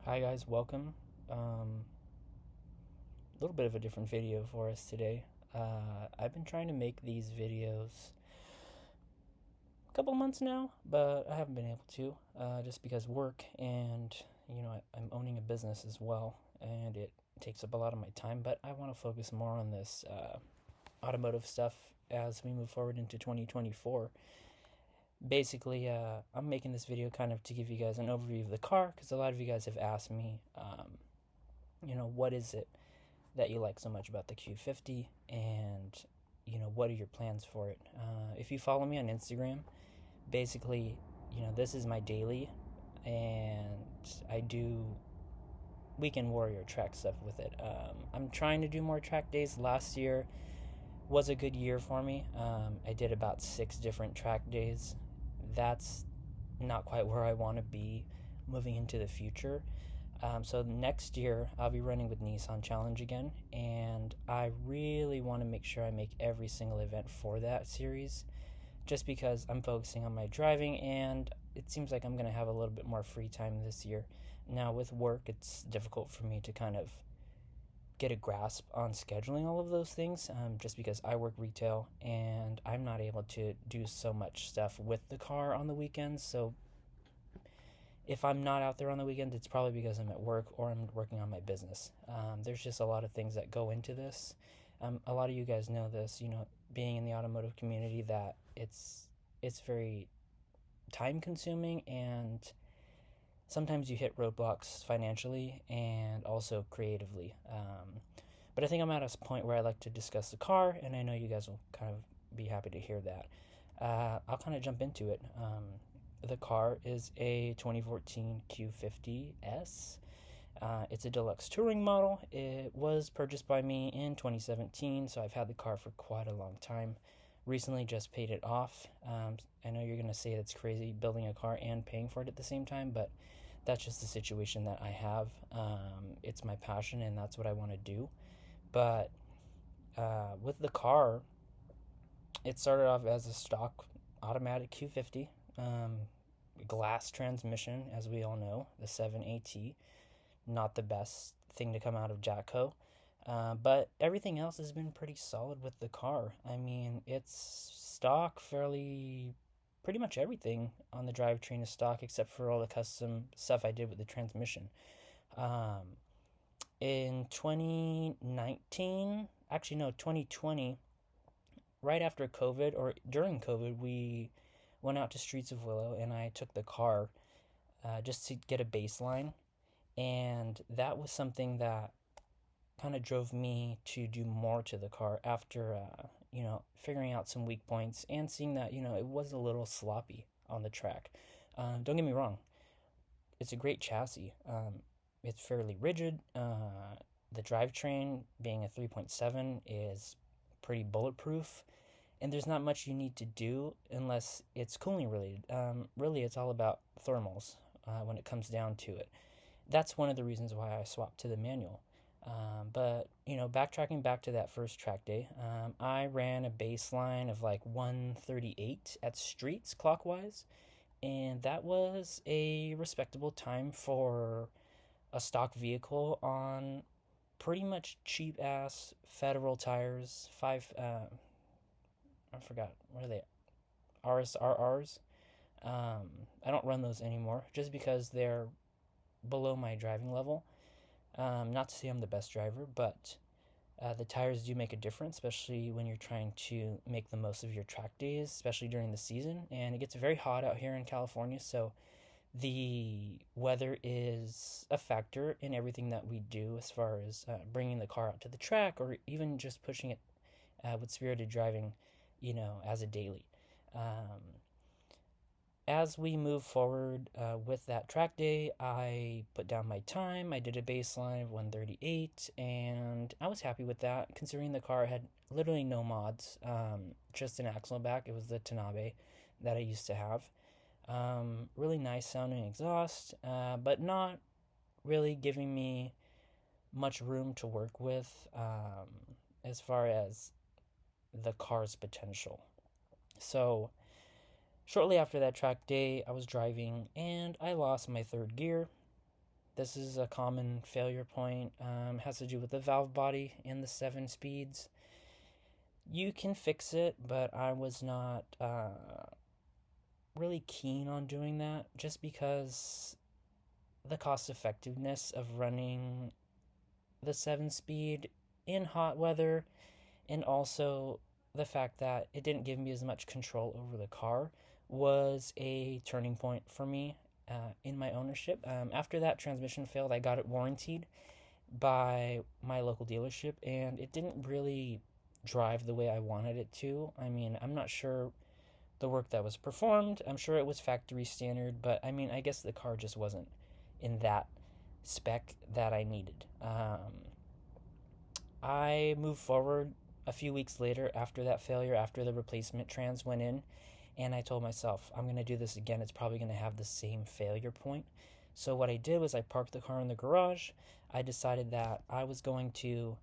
Hi guys, welcome. A little bit of a different video for us today. I've been trying to make these videos a couple months now, but I haven't been able to, just because work and I'm owning a business as well, and it takes up a lot of my time. But I want to focus more on this automotive stuff as we move forward into 2024. Basically, I'm making this video kind of to give you guys an overview of the car because a lot of you guys have asked me, what is it that you like so much about the Q50, and what are your plans for it. If you follow me on Instagram, basically, this is my daily, and I do weekend warrior track stuff with it. I'm trying to do more track days. Last year was a good year for me. I did about 6 different track days. That's not quite where I want to be moving into the future. So next year I'll be running with Nissan Challenge again, and I really want to make sure I make every single event for that series, just because I'm focusing on my driving, and it seems like I'm going to have a little bit more free time this year. Now with work, it's difficult for me to kind of get a grasp on scheduling all of those things, just because I work retail and I'm not able to do so much stuff with the car on the weekends. So if I'm not out there on the weekends, it's probably because I'm at work or I'm working on my business. There's just a lot of things that go into this. A lot of you guys know this, being in the automotive community, that it's very time consuming, and sometimes you hit roadblocks financially and also creatively. But I think I'm at a point where I like to discuss the car, and I know you guys will kind of be happy to hear that. I'll kind of jump into it. The car is a 2014 Q50S. It's a deluxe touring model. It was purchased by me in 2017, so I've had the car for quite a long time. Recently just paid it off. I know you're going to say it's crazy building a car and paying for it at the same time, but that's just the situation that I have. It's my passion, and that's what I want to do. But with the car, it started off as a stock automatic Q50. Glass transmission, as we all know, the 7AT, not the best thing to come out of Jatco. But everything else has been pretty solid with the car. I mean, it's stock, pretty much everything on the drivetrain is stock except for all the custom stuff I did with the transmission. Um, in 2019, actually, no, 2020, right after COVID or during COVID, we went out to Streets of Willow, and I took the car just to get a baseline. And that was something that kind of drove me to do more to the car after, figuring out some weak points and seeing that, it was a little sloppy on the track. Don't get me wrong, it's a great chassis. It's fairly rigid. The drivetrain, being a 3.7, is pretty bulletproof, and there's not much you need to do unless it's cooling related. Really, it's all about thermals when it comes down to it. That's one of the reasons why I swapped to the manual. But backtracking back to that first track day, I ran a baseline of like 138 at streets clockwise, and that was a respectable time for a stock vehicle on pretty much cheap ass Federal tires. I forgot, what are they? RSRRs. I don't run those anymore just because they're below my driving level. Not to say I'm the best driver, but the tires do make a difference, especially when you're trying to make the most of your track days, especially during the season. And it gets very hot out here in California, so the weather is a factor in everything that we do as far as bringing the car out to the track, or even just pushing it with spirited driving, as a daily. Um, as we move forward with that track day, I put down my time. I did a baseline of 138, and I was happy with that, considering the car had literally no mods, just an axle back. It was the Tanabe that I used to have. Really nice sounding exhaust, but not really giving me much room to work with as far as the car's potential. So, shortly after that track day, I was driving and I lost my third gear. This is a common failure point. Has to do with the valve body in the 7 speeds. You can fix it, but I was not really keen on doing that just because the cost effectiveness of running the 7 speed in hot weather, and also the fact that it didn't give me as much control over the car, was a turning point for me in my ownership. After that transmission failed, I got it warrantied by my local dealership, and it didn't really drive the way I wanted it to. I mean, I'm not sure the work that was performed. I'm sure it was factory standard, but I mean, I guess the car just wasn't in that spec that I needed. I moved forward a few weeks later after that failure, after the replacement trans went in, and I told myself, I'm going to do this again. It's probably going to have the same failure point. So, what I did was I parked the car in the garage. I decided that I was going to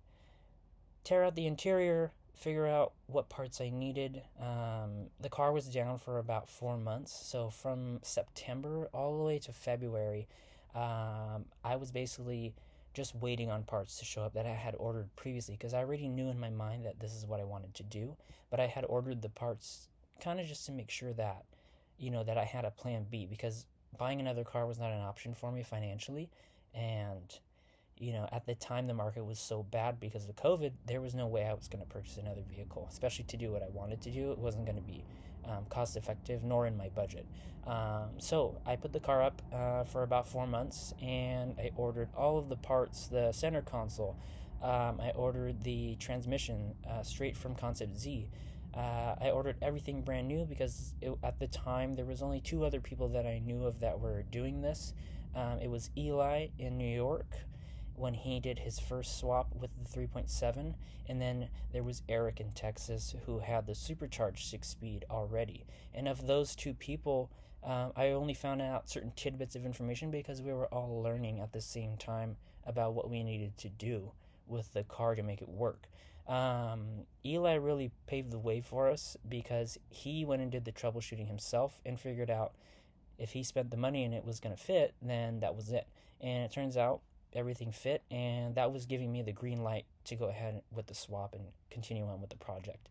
tear out the interior, figure out what parts I needed. The car was down for about 4 months. So, from September all the way to February, I was basically just waiting on parts to show up that I had ordered previously, because I already knew in my mind that this is what I wanted to do. But I had ordered the parts kind of just to make sure that, that I had a plan B, because buying another car was not an option for me financially. And, at the time the market was so bad because of COVID, there was no way I was going to purchase another vehicle, especially to do what I wanted to do. It wasn't going to be cost effective nor in my budget. So I put the car up for about 4 months, and I ordered all of the parts, the center console. I ordered the transmission straight from Concept Z. I ordered everything brand new because at the time there was only 2 other people that I knew of that were doing this. It was Eli in New York when he did his first swap with the 3.7, and then there was Eric in Texas who had the supercharged 6 speed already. And of those 2 people, I only found out certain tidbits of information because we were all learning at the same time about what we needed to do with the car to make it work. Eli really paved the way for us because he went and did the troubleshooting himself and figured out if he spent the money and it was going to fit, then that was it. And it turns out everything fit, and that was giving me the green light to go ahead with the swap and continue on with the project.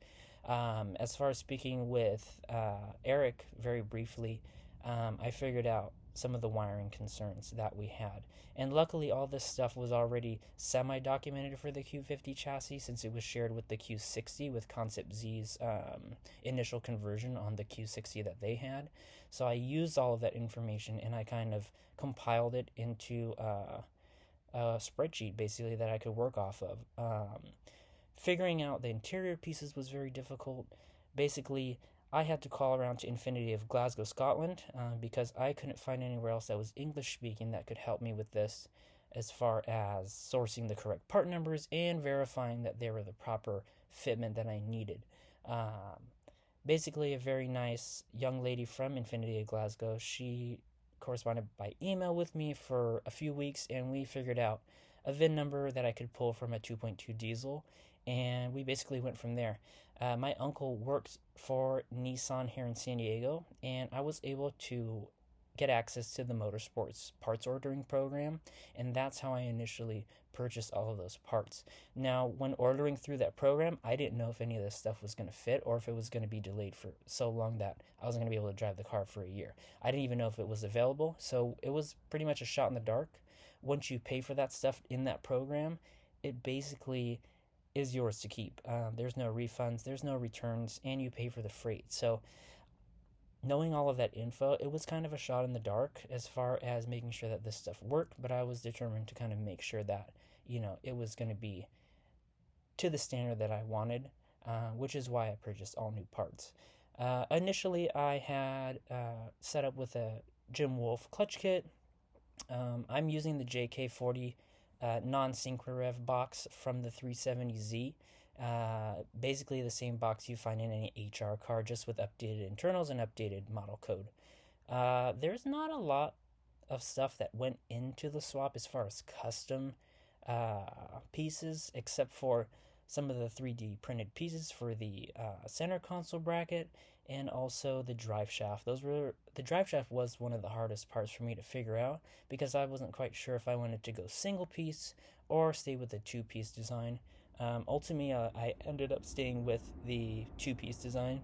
As far as speaking with Eric very briefly, I figured out some of the wiring concerns that we had. And luckily, all this stuff was already semi documented for the Q50 chassis, since it was shared with the Q60 with Concept Z's initial conversion on the Q60 that they had. So I used all of that information and I kind of compiled it into a spreadsheet basically that I could work off of. Figuring out the interior pieces was very difficult. Basically, I had to call around to Infinity of Glasgow, Scotland, because I couldn't find anywhere else that was English speaking that could help me with this, as far as sourcing the correct part numbers and verifying that they were the proper fitment that I needed. Basically, a very nice young lady from Infinity of Glasgow. She corresponded by email with me for a few weeks, and we figured out a VIN number that I could pull from a 2.2 diesel, and we basically went from there. My uncle worked for Nissan here in San Diego, and I was able to get access to the motorsports parts ordering program, and that's how I initially purchased all of those parts. Now, when ordering through that program, I didn't know if any of this stuff was going to fit or if it was going to be delayed for so long that I wasn't going to be able to drive the car for a year. I didn't even know if it was available, so it was pretty much a shot in the dark. Once you pay for that stuff in that program, it basically is yours to keep. There's no refunds, there's no returns, and you pay for the freight. So knowing all of that info, it was kind of a shot in the dark as far as making sure that this stuff worked, but I was determined to kind of make sure that, it was going to be to the standard that I wanted, which is why I purchased all new parts. Initially, I had set up with a Jim Wolf clutch kit. I'm using the JK40 non-Synchrorev box from the 370Z. Basically the same box you find in any HR car, just with updated internals and updated model code. There's not a lot of stuff that went into the swap as far as custom pieces, except for some of the 3D printed pieces for the center console bracket, and also the drive shaft. The drive shaft was one of the hardest parts for me to figure out because I wasn't quite sure if I wanted to go single piece or stay with the two-piece design. Ultimately, I ended up staying with the two-piece design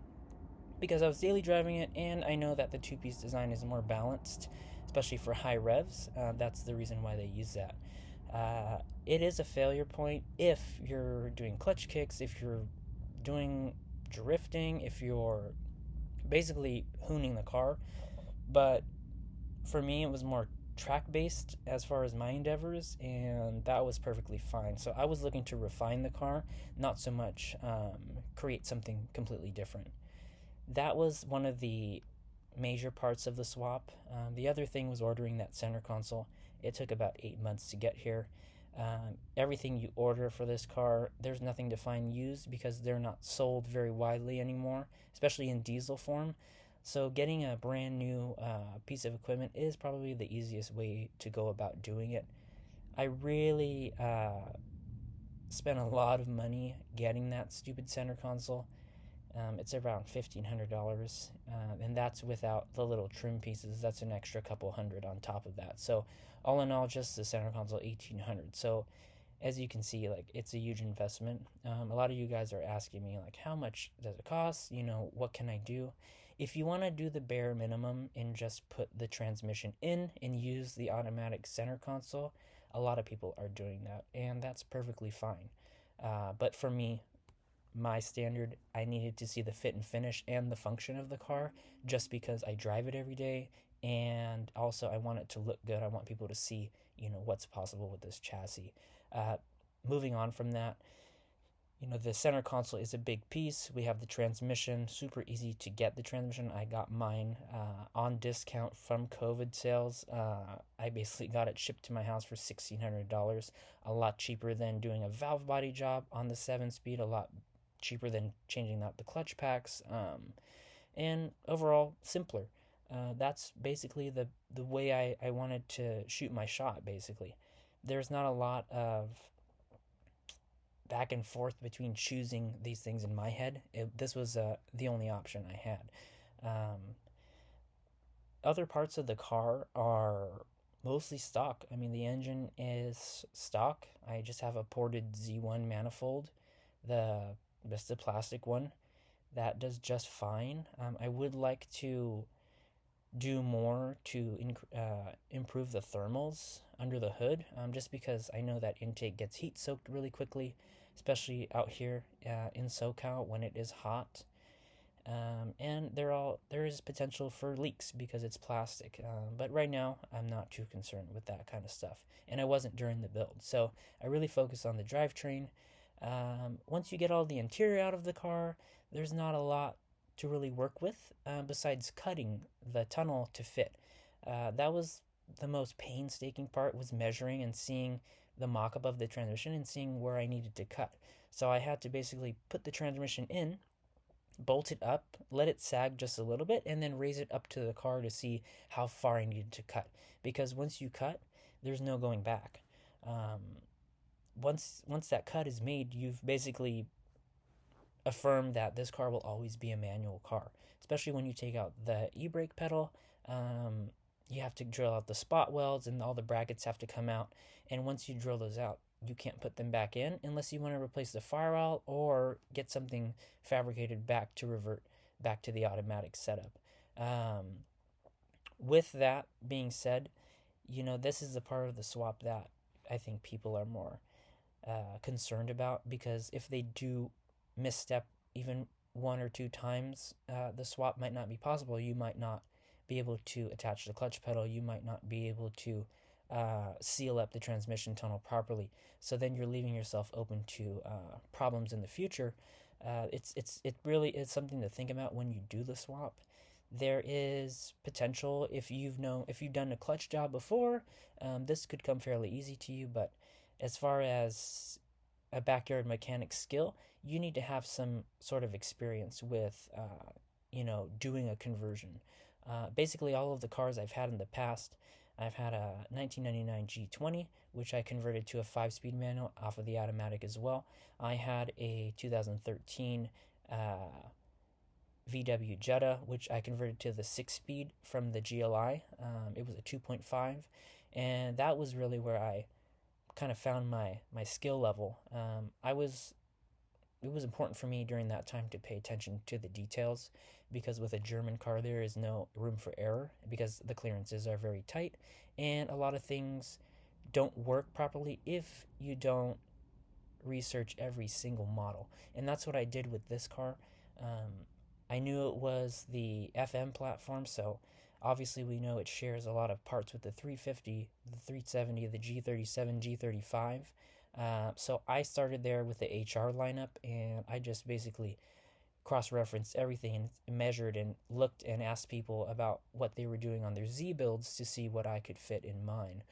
because I was daily driving it, and I know that the two-piece design is more balanced, especially for high revs. That's the reason why they use that. It is a failure point if you're doing clutch kicks, if you're doing drifting, if you're basically hooning the car. But for me, it was more track based as far as my endeavors, and that was perfectly fine. So I was looking to refine the car, not so much create something completely different. That was one of the major parts of the swap. The other thing was ordering that center console. It took about 8 months to get here. Everything you order for this car, there's nothing to find used because they're not sold very widely anymore, especially in diesel form. So getting a brand new piece of equipment is probably the easiest way to go about doing it. I really spent a lot of money getting that stupid center console. It's around $1,500, and that's without the little trim pieces. That's an extra couple hundred on top of that. So, all in all, just the center console, $1,800. So, as you can see, like it's a huge investment. A lot of you guys are asking me like, how much does it cost? What can I do? If you want to do the bare minimum and just put the transmission in and use the automatic center console, a lot of people are doing that, and that's perfectly fine. But for me, my standard, I needed to see the fit and finish and the function of the car just because I drive it every day, and also I want it to look good. I want people to see, what's possible with this chassis. Uh, Moving on from that, the center console is a big piece. We have the transmission, super easy to get the transmission. I got mine on discount from COVID sales. I basically got it shipped to my house for $1,600, a lot cheaper than doing a valve body job on the 7-speed, a lot cheaper than changing out the clutch packs, and overall simpler. That's basically the way I wanted to shoot my shot, basically. There's not a lot of back and forth between choosing these things in my head. This was the only option I had. Other parts of the car are mostly stock. I mean, the engine is stock. I just have a ported Z1 manifold, the just the plastic one. That does just fine. I would like to do more to improve the thermals under the hood, just because I know that intake gets heat soaked really quickly, especially out here in SoCal when it is hot. And there is potential for leaks because it's plastic. But right now, I'm not too concerned with that kind of stuff, and I wasn't during the build. So I really focus on the drivetrain. Once you get all the interior out of the car, there's not a lot to really work with besides cutting the tunnel to fit. That was the most painstaking part, was measuring and seeing the mock-up of the transmission and seeing where I needed to cut. So I had to basically put the transmission in, bolt it up, let it sag just a little bit, and then raise it up to the car to see how far I needed to cut. Because once you cut, there's no going back. Once that cut is made, you've basically affirmed that this car will always be a manual car. Especially when you take out the e-brake pedal, you have to drill out the spot welds, and all the brackets have to come out. And once you drill those out, you can't put them back in unless you want to replace the firewall or get something fabricated back to revert back to the automatic setup. With that being said, this is the part of the swap that I think people are more concerned about, because if they do misstep even one or two times, the swap might not be possible. You might not be able to attach the clutch pedal. You might not be able to seal up the transmission tunnel properly. So then you're leaving yourself open to problems in the future. It really is something to think about when you do the swap. There is potential if you've done a clutch job before. This could come fairly easy to you, but as far as a backyard mechanic skill, you need to have some sort of experience with, doing a conversion. Basically, all of the cars I've had in the past, I've had a 1999 G20, which I converted to a 5-speed manual off of the automatic as well. I had a 2013 VW Jetta, which I converted to the 6-speed from the GLI. It was a 2.5, and that was really where I kind of found my skill level. It was important for me during that time to pay attention to the details, because with a German car there is no room for error because the clearances are very tight, and a lot of things don't work properly if you don't research every single model. And that's what I did with this car. Um, I knew it was the FM platform, so obviously we know it shares a lot of parts with the 350, the 370, the G37, G35. So I started there with the HR lineup, and I just basically cross-referenced everything and measured and looked and asked people about what they were doing on their Z builds to see what I could fit in mine.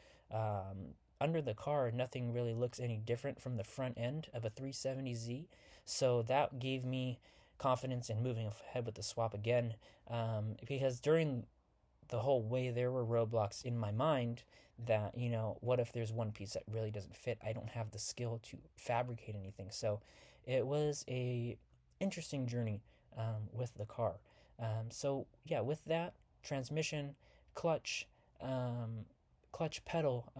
Under the car, nothing really looks any different from the front end of a 370Z, so that gave me confidence in moving ahead with the swap again, because during the whole way there were roadblocks in my mind that, what if there's one piece that really doesn't fit? I don't have the skill to fabricate anything. So it was a interesting journey with the car. So yeah, with that, transmission, clutch, clutch pedal,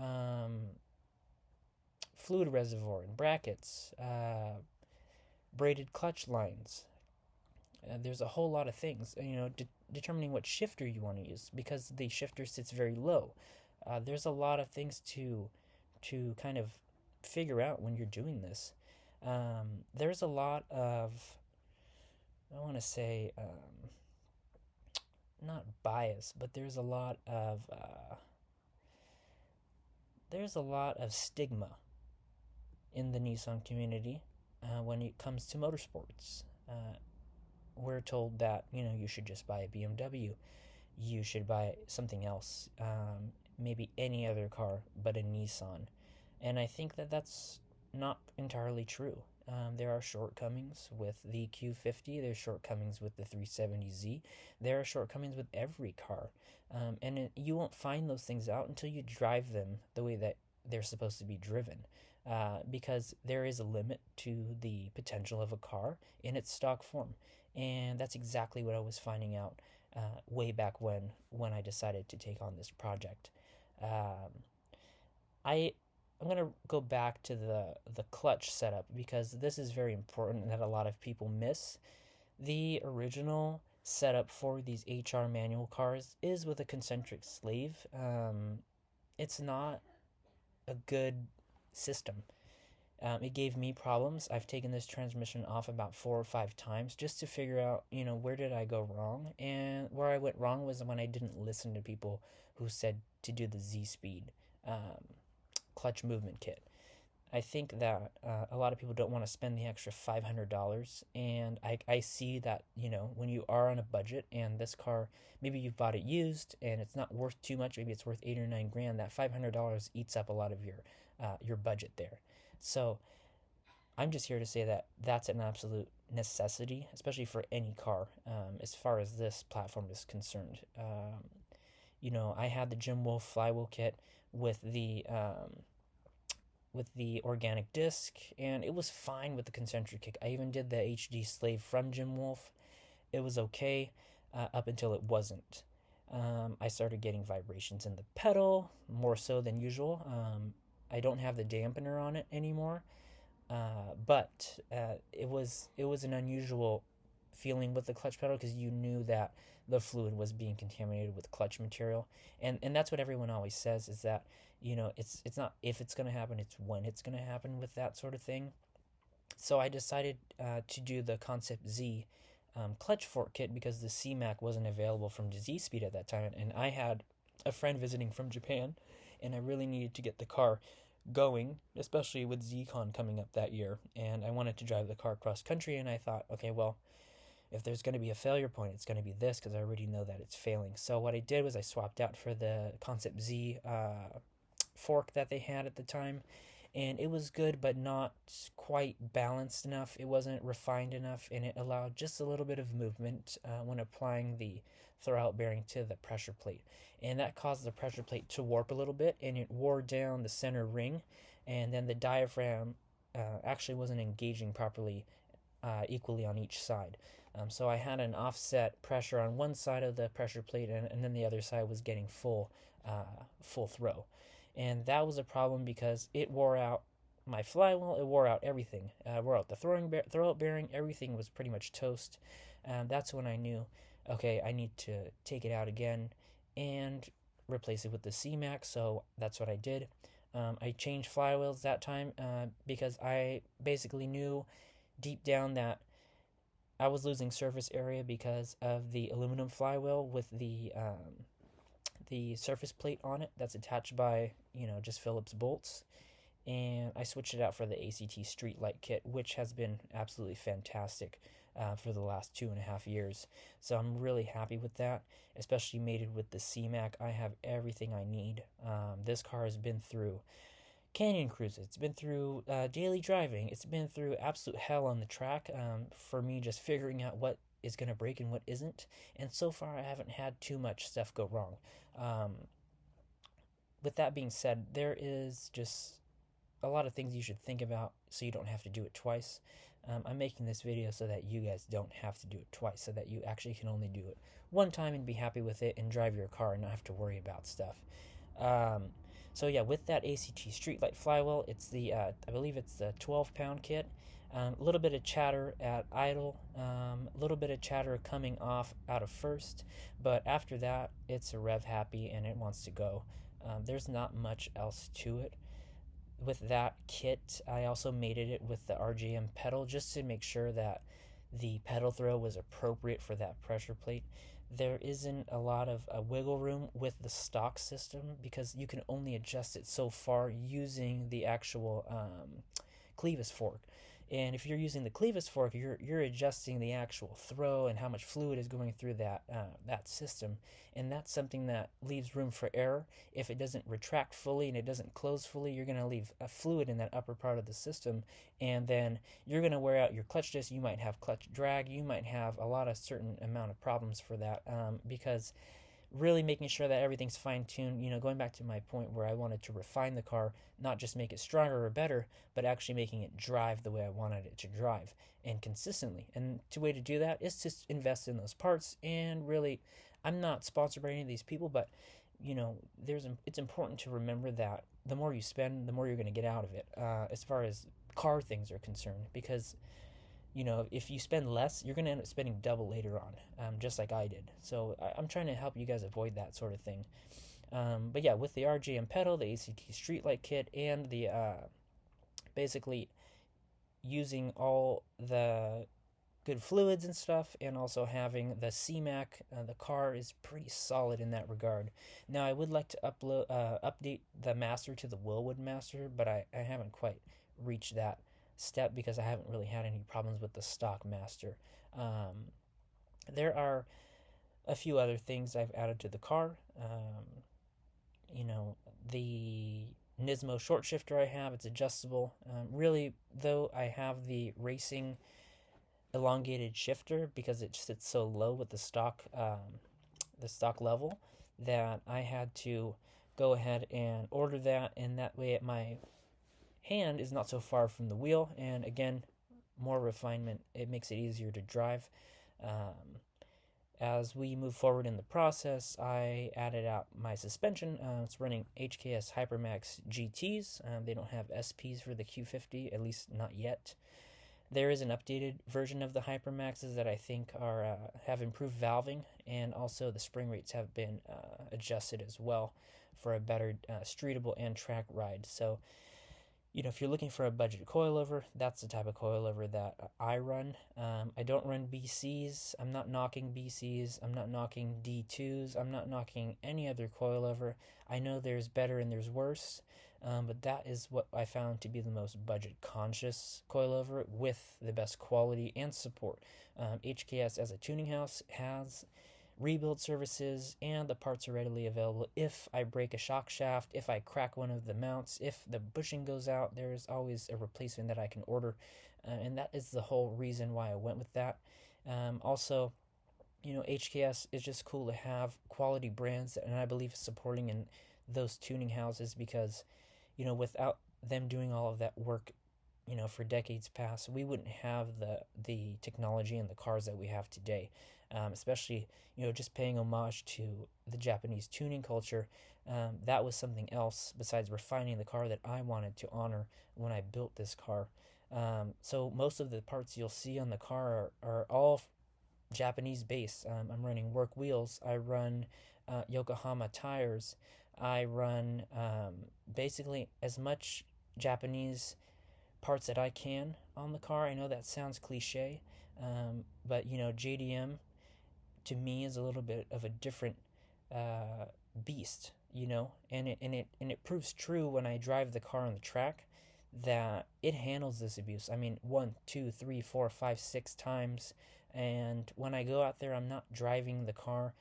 fluid reservoir and brackets, braided clutch lines. There's a whole lot of things, determining what shifter you want to use, because the shifter sits very low. There's a lot of things to kind of figure out when you're doing this. There's a lot of, I want to say, not bias, but there's a lot of stigma in the Nissan community when it comes to motorsports. We're told that you should just buy a BMW, you should buy something else, maybe any other car but a Nissan, and I think that that's not entirely true. There are shortcomings with the Q50. There's shortcomings with the 370Z. There are shortcomings with every car, and you won't find those things out until you drive them the way that they're supposed to be driven. Because there is a limit to the potential of a car in its stock form, and that's exactly what I was finding out way back when I decided to take on this project. Um, I I'm gonna go back to the clutch setup, because this is very important that a lot of people miss. The original setup for these HR manual cars is with a concentric sleeve. It's not a good system. It gave me problems. I've taken this transmission off about 4 or 5 times just to figure out, where did I go wrong? And where I went wrong was when I didn't listen to people who said to do the Z Speed clutch movement kit. I think that a lot of people don't want to spend the extra $500, and I see that, when you are on a budget and this car, maybe you've bought it used and it's not worth too much, maybe it's worth 8 or 9 grand. That $500 eats up a lot of your budget there. So I'm just here to say that that's an absolute necessity, especially for any car, as far as this platform is concerned. I had the Jim Wolf flywheel kit with the organic disc, and it was fine with the concentric kick. I even did the HD slave from Jim Wolf. It was okay up until it wasn't. I started getting vibrations in the pedal, more so than usual. I don't have the dampener on it anymore, but it was an unusual feeling with the clutch pedal, because you knew that the fluid was being contaminated with clutch material, and that's what everyone always says, is that it's not if it's going to happen, it's when it's going to happen with that sort of thing. So I decided to do the Concept Z clutch fork kit, because the C-Mac wasn't available from Z Speed at that time, and I had a friend visiting from Japan, and I really needed to get the car going, especially with ZCon coming up that year, and I wanted to drive the car cross country, and I thought, okay, well, if there's going to be a failure point, it's going to be this, because I already know that it's failing. So what I did was I swapped out for the Concept Z fork that they had at the time, and it was good, but not quite balanced enough. It wasn't refined enough, and it allowed just a little bit of movement when applying the throwout bearing to the pressure plate, and that caused the pressure plate to warp a little bit, and it wore down the center ring, and then the diaphragm actually wasn't engaging properly equally on each side. So I had an offset pressure on one side of the pressure plate, and then the other side was getting full throw, and that was a problem because it wore out my flywheel. It wore out everything. Wore out the throwout bearing. Everything was pretty much toast. That's when I knew, okay, I need to take it out again and replace it with the C-Max. So that's what I did. I changed flywheels that time because I basically knew deep down that I was losing surface area because of the aluminum flywheel with the surface plate on it that's attached by just Phillips bolts, and I switched it out for the ACT Streetlight kit, which has been absolutely fantastic for the last 2.5 years. So I'm really happy with that, especially mated with the C-Mac. I have everything I need. This car has been through canyon cruises. It's been through daily driving. It's been through absolute hell on the track for me just figuring out what is going to break and what isn't. And so far, I haven't had too much stuff go wrong. Um, with that being said, there is just a lot of things you should think about so you don't have to do it twice. I'm making this video so that you guys don't have to do it twice, so that you actually can only do it one time and be happy with it and drive your car and not have to worry about stuff. Um, so yeah, with that ACT Streetlight flywheel, it's the I believe it's the 12-pound kit. A little bit of chatter at idle, a little bit of chatter coming off out of first, but after that, it's a rev happy and it wants to go. There's not much else to it. With that kit, I also mated it with the RGM pedal just to make sure that the pedal throw was appropriate for that pressure plate. There isn't a lot of wiggle room with the stock system because you can only adjust it so far using the actual clevis fork. And if you're using the clevis fork, you're adjusting the actual throw and how much fluid is going through that system, and that's something that leaves room for error. If it doesn't retract fully and it doesn't close fully, you're going to leave a fluid in that upper part of the system, and then you're going to wear out your clutch disc. You might have clutch drag. You might have a lot of certain amount of problems for that because really making sure that everything's fine-tuned, going back to my point where I wanted to refine the car, not just make it stronger or better, but actually making it drive the way I wanted it to drive and consistently. And the way to do that is to invest in those parts. And really, I'm not sponsored by any of these people, but it's important to remember that the more you spend, the more you're going to get out of it as far as car things are concerned, because if you spend less, you're going to end up spending double later on, just like I did. So I'm trying to help you guys avoid that sort of thing. But yeah, with the RGM pedal, the ACT Streetlight kit, and the basically using all the good fluids and stuff, and also having the C-Mac, the car is pretty solid in that regard. Now, I would like to update the master to the Willwood master, but I haven't quite reached that step because I haven't really had any problems with the stock master. There are a few other things I've added to the car. The Nismo short shifter I have, it's adjustable. Really, though, I have the racing elongated shifter because it sits so low with the stock level that I had to go ahead and order that, and that way my hand is not so far from the wheel, and again, more refinement. It makes it easier to drive. As we move forward in the process, I added out my suspension. It's running HKS Hypermax GTs. They don't have SPs for the Q50, at least not yet. There is an updated version of the Hypermaxes that I think have improved valving, and also the spring rates have been adjusted as well for a better streetable and track ride. So if you're looking for a budget coilover, that's the type of coilover that I run. I don't run BCs. I'm not knocking BCs. I'm not knocking D2s. I'm not knocking any other coilover. I know there's better and there's worse, but that is what I found to be the most budget-conscious coilover with the best quality and support. HKS as a tuning house has rebuild services, and the parts are readily available. If I break a shock shaft, if I crack one of the mounts, if the bushing goes out, there's always a replacement that I can order. And that is the whole reason why I went with that. Also, HKS is just cool to have quality brands, and I believe supporting in those tuning houses because, without them doing all of that work, for decades past, we wouldn't have the technology and the cars that we have today. Especially, just paying homage to the Japanese tuning culture. That was something else besides refining the car that I wanted to honor when I built this car. So most of the parts you'll see on the car are all Japanese based. I'm running work wheels. I run Yokohama tires. I run basically as much Japanese parts that I can on the car. I know that sounds cliche, but JDM to me is a little bit of a different beast, and it proves true when I drive the car on the track that it handles this abuse. I mean, one, two, three, four, five, six times, and when I go out there, I'm not driving the car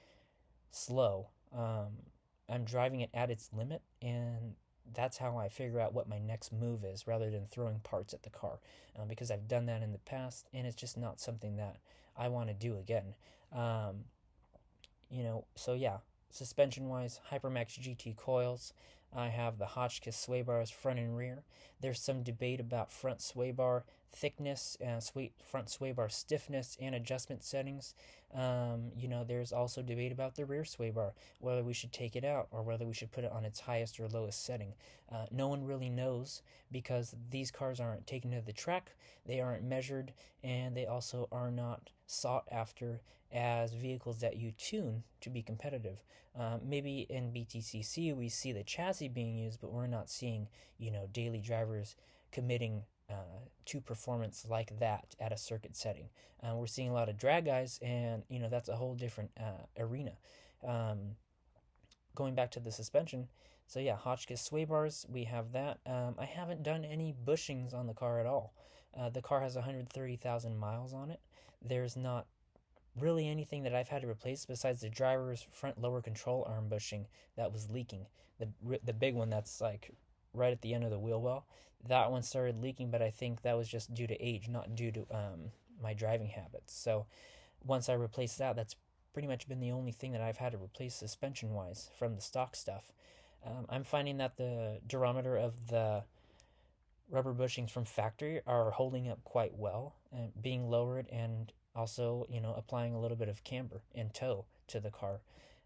slow. I'm driving it at its limit, and that's how I figure out what my next move is rather than throwing parts at the car, because I've done that in the past, and it's just not something that I want to do again. Um, so yeah, suspension wise, Hypermax GT coils. I have the Hotchkiss sway bars front and rear. There's some debate about front sway bar thickness, front sway bar stiffness, and adjustment settings. There's also debate about the rear sway bar, whether we should take it out or whether we should put it on its highest or lowest setting. No one really knows because these cars aren't taken to the track, they aren't measured, and they also are not sought after as vehicles that you tune to be competitive. Maybe in BTCC we see the chassis being used, but we're not seeing daily drivers committing to performance like that at a circuit setting. We're seeing a lot of drag guys, and that's a whole different arena. Um, Going back to the suspension, so yeah, Hotchkiss sway bars, we have that. I haven't done any bushings on the car at all. The car has 130,000 miles on it. There's not really anything that I've had to replace besides the driver's front lower control arm bushing that was leaking. The big one that's like right at the end of the wheel well. That one started leaking, but I think that was just due to age, not due to my driving habits. So once I replaced that, that's pretty much been the only thing that I've had to replace suspension wise from the stock stuff. I'm finding that the durometer of the rubber bushings from factory are holding up quite well and being lowered, and also applying a little bit of camber and toe to the car.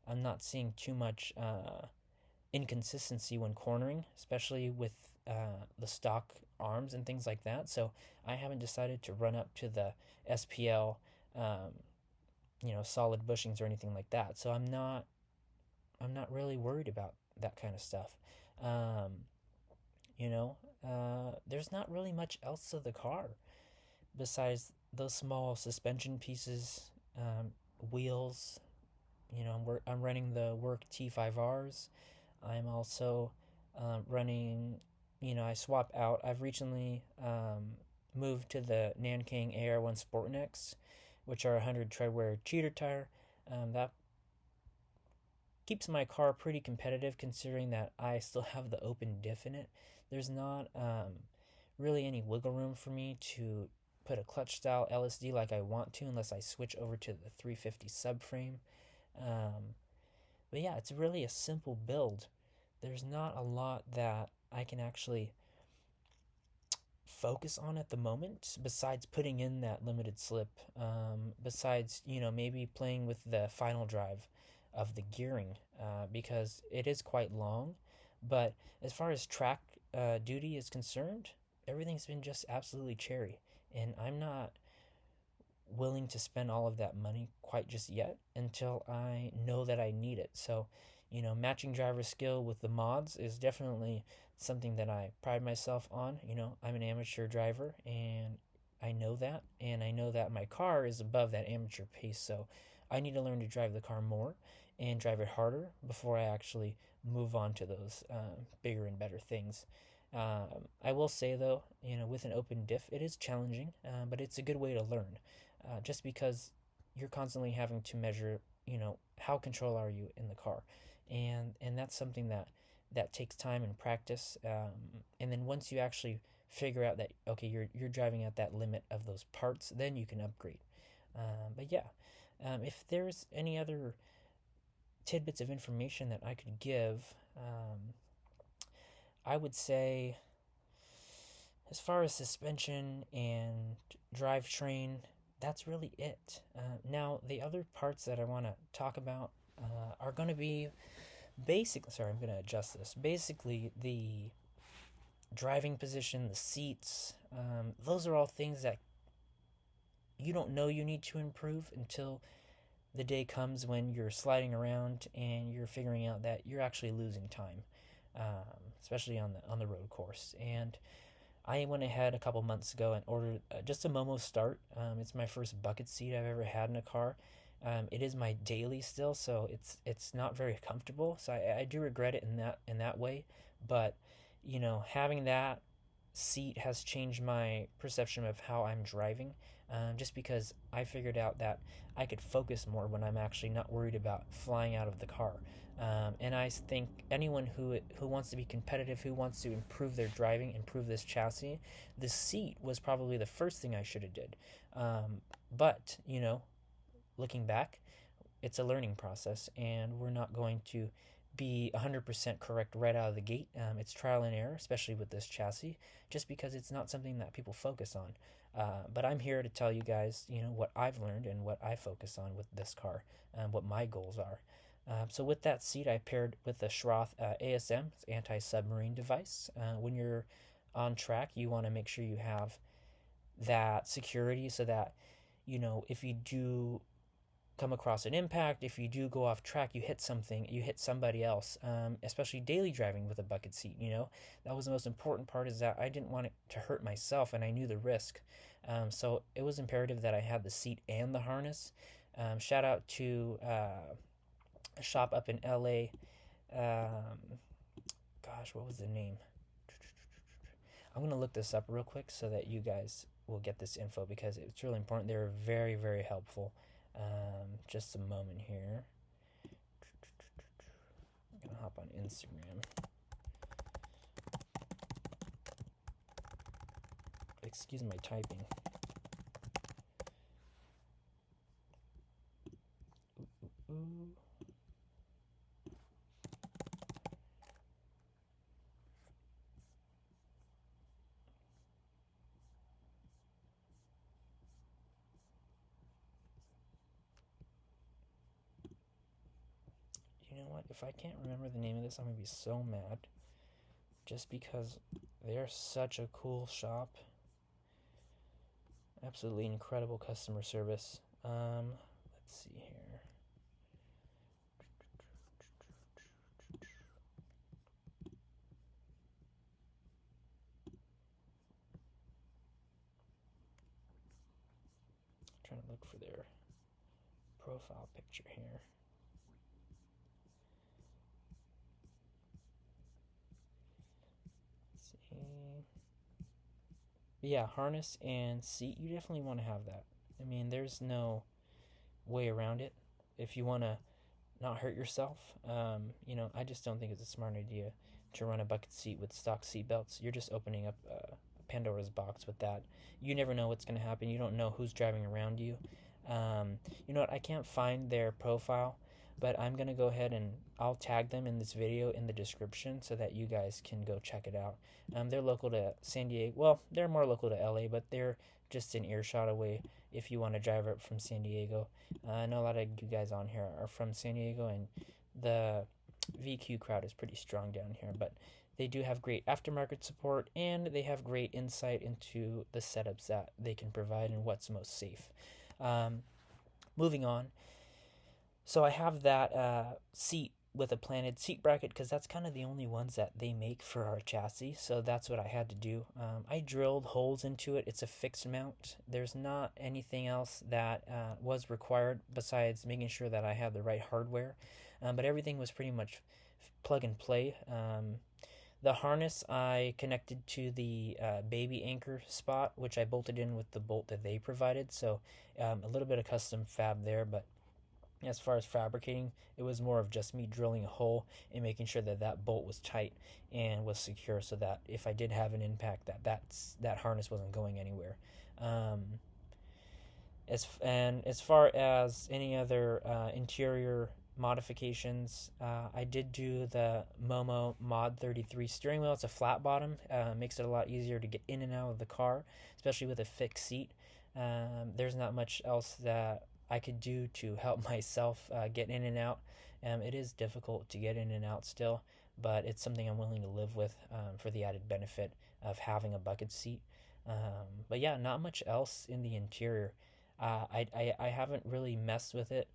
I'm not seeing too much inconsistency when cornering, especially with the stock arms and things like that. So I haven't decided to run up to the SPL solid bushings or anything like that. So I'm not really worried about that kind of stuff. um, there's not really much else to the car besides those small suspension pieces, wheels. I'm running the Work T5Rs. I'm also running, I swap out. I've recently moved to the Nankang AR1 Sport Nex, which are 100 treadwear cheater tire. That keeps my car pretty competitive considering that I still have the open diff in it. There's not really any wiggle room for me to put a clutch style LSD like I want to unless I switch over to the 350 subframe. Um, but yeah, it's really a simple build. There's not a lot that I can actually focus on at the moment besides putting in that limited slip. Besides, maybe playing with the final drive of the gearing because it is quite long. But as far as track duty is concerned, everything's been just absolutely cherry. And I'm not willing to spend all of that money quite just yet until I know that I need it. So, matching driver skill with the mods is definitely something that I pride myself on. I'm an amateur driver, and I know that, and I know that my car is above that amateur pace. So I need to learn to drive the car more and drive it harder before I actually move on to those bigger and better things. I will say though, with an open diff, it is challenging, but it's a good way to learn. Just because you're constantly having to measure, how control are you in the car, and that's something that takes time and practice. And then once you actually figure out that okay, you're driving at that limit of those parts, then you can upgrade. But yeah, if there's any other tidbits of information that I could give, I would say as far as suspension and drivetrain, that's really it. Now, the other parts that I want to talk about are going to be basically, sorry, I'm going to adjust this. Basically, the driving position, the seats, those are all things that you don't know you need to improve until the day comes when you're sliding around and you're figuring out that you're actually losing time, especially on the road course. And I went ahead a couple months ago and ordered just a Momo Start. It's my first bucket seat I've ever had in a car. It is my daily still, so it's not very comfortable. So I do regret it in that way. But having that seat has changed my perception of how I'm driving. Just because I figured out that I could focus more when I'm actually not worried about flying out of the car. And I think anyone who wants to be competitive, who wants to improve their driving, improve this chassis, the seat was probably the first thing I should have did. But looking back, it's a learning process, and we're not going to be 100% correct right out of the gate. It's trial and error, especially with this chassis, just because it's not something that people focus on. But I'm here to tell you guys, what I've learned and what I focus on with this car, and what my goals are. So with that seat, I paired with the Schroth ASM, it's anti-submarine device. When you're on track, you want to make sure you have that security so that, if you do come across an impact, if you do go off track, you hit something, you hit somebody else, especially daily driving with a bucket seat. That was the most important part, is that I didn't want it to hurt myself, and I knew the risk. So it was imperative that I had the seat and the harness. Shout out to a shop up in LA. Gosh, what was the name? I'm going to look this up real quick so that you guys will get this info, because it's really important. They were very, very helpful. Just a moment here. I'm going to hop on Instagram. Excuse my typing. Ooh. You know what? If I can't remember the name of this, I'm going to be so mad. Just because they're such a cool shop. Absolutely incredible customer service. Let's see here. I'm trying to look for their profile picture here. Let's see. But yeah, harness and seat, you definitely want to have that. I mean, there's no way around it. If you want to not hurt yourself, I just don't think it's a smart idea to run a bucket seat with stock seat belts. You're just opening up Pandora's box with that. You never know what's going to happen. You don't know who's driving around you. You know what? I can't find their profile, but I'm going to go ahead and I'll tag them in this video in the description so that you guys can go check it out. They're local to San Diego. Well, they're more local to LA, but they're just an earshot away if you want to drive up from San Diego. I know a lot of you guys on here are from San Diego, and the VQ crowd is pretty strong down here, but they do have great aftermarket support, and they have great insight into the setups that they can provide and what's most safe. Moving on. So I have that seat with a planted seat bracket because that's kind of the only ones that they make for our chassis. So that's what I had to do. I drilled holes into it. It's a fixed mount. There's not anything else that was required besides making sure that I have the right hardware. But everything was pretty much plug and play. The harness I connected to the baby anchor spot, which I bolted in with the bolt that they provided. So a little bit of custom fab there, but As far as fabricating, it was more of just me drilling a hole and making sure that that bolt was tight and was secure, so that if I did have an impact, that harness wasn't going anywhere. Um, as far as any other interior modifications, I did do the Momo Mod 33 steering wheel. It's a flat bottom, makes it a lot easier to get in and out of the car, especially with a fixed seat. There's not much else that I could do to help myself get in and out. It is difficult to get in and out still, but it's something I'm willing to live with for the added benefit of having a bucket seat. But yeah, not much else in the interior. I haven't really messed with it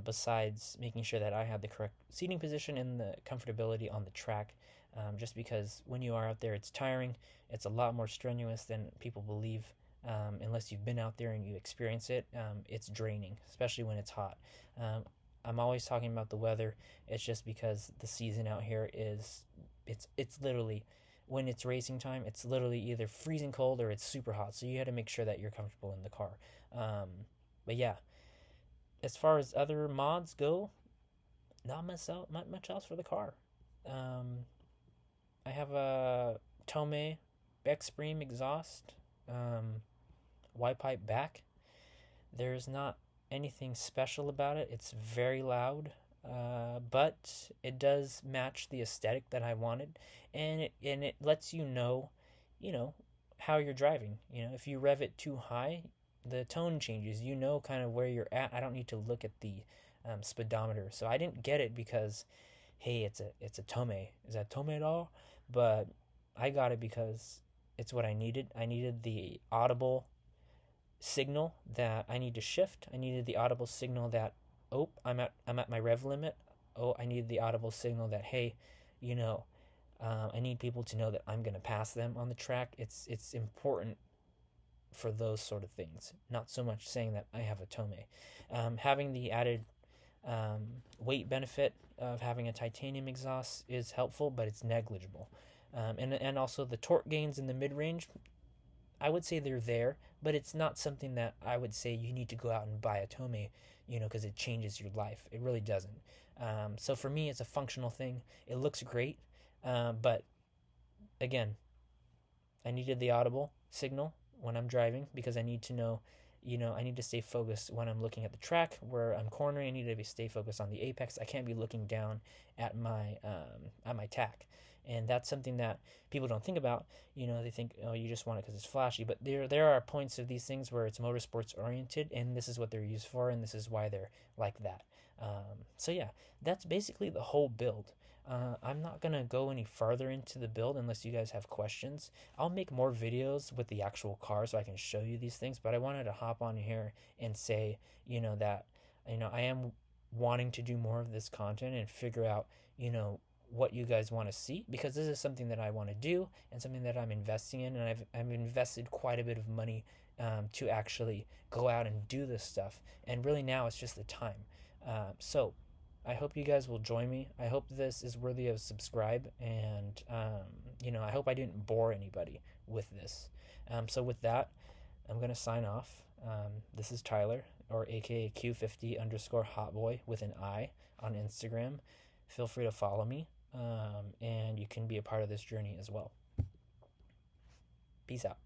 besides making sure that I had the correct seating position and the comfortability on the track. Just because when you are out there, it's tiring. It's a lot more strenuous than people believe. Unless you've been out there and you experience it, it's draining, especially when it's hot. Um, I'm always talking about the weather. It's just because the season out here is, it's literally, when it's racing time, it's literally either freezing cold or it's super hot. So you had to make sure that you're comfortable in the car. Um, but yeah, as far as other mods go, not much else for the car. Um, I have a Tome X-Bream exhaust, Y pipe back. There's not anything special about it. It's very loud, but it does match the aesthetic that I wanted, and it lets you know, how you're driving. You know, if you rev it too high, the tone changes. You know, kind of where you're at. I don't need to look at the speedometer, so I didn't get it because, hey, it's a Tome. Is that Tome at all? But I got it because it's what I needed. I needed the audible signal that I need to shift. I needed the audible signal that, oh, I'm at my rev limit. Oh, I needed the audible signal that, hey, you know, I need people to know that I'm gonna pass them on the track. It's important for those sort of things. Not so much saying that I have a Tome. Having the added weight benefit of having a titanium exhaust is helpful, but it's negligible. And also the torque gains in the mid range, I would say they're there, but it's not something that I would say you need to go out and buy a Tome, you know, because it changes your life. It really doesn't. So for me, it's a functional thing. It looks great, but again, I needed the audible signal when I'm driving because I need to know, you know, I need to stay focused when I'm looking at the track where I'm cornering. I need to stay focused on the apex. I can't be looking down at my tack, and that's something that people don't think about. You know, they think, oh, you just want it because it's flashy, but there are points of these things where it's motorsports oriented, and this is what they're used for, and this is why they're like that. So yeah, that's basically the whole build. I'm not gonna go any farther into the build unless you guys have questions. I'll make more videos with the actual car so I can show you these things, but I wanted to hop on here and say, you know, that, you know, I am wanting to do more of this content and figure out, you know, what you guys want to see, because this is something that I want to do and something that I'm investing in, and I've invested quite a bit of money to actually go out and do this stuff, and really now it's just the time. So I hope you guys will join me. I hope this is worthy of subscribe, and you know, I hope I didn't bore anybody with this. So with that, I'm gonna sign off. This is Tyler, or AKA Q50 underscore hotboy with an I on Instagram. Feel free to follow me, and you can be a part of this journey as well. Peace out.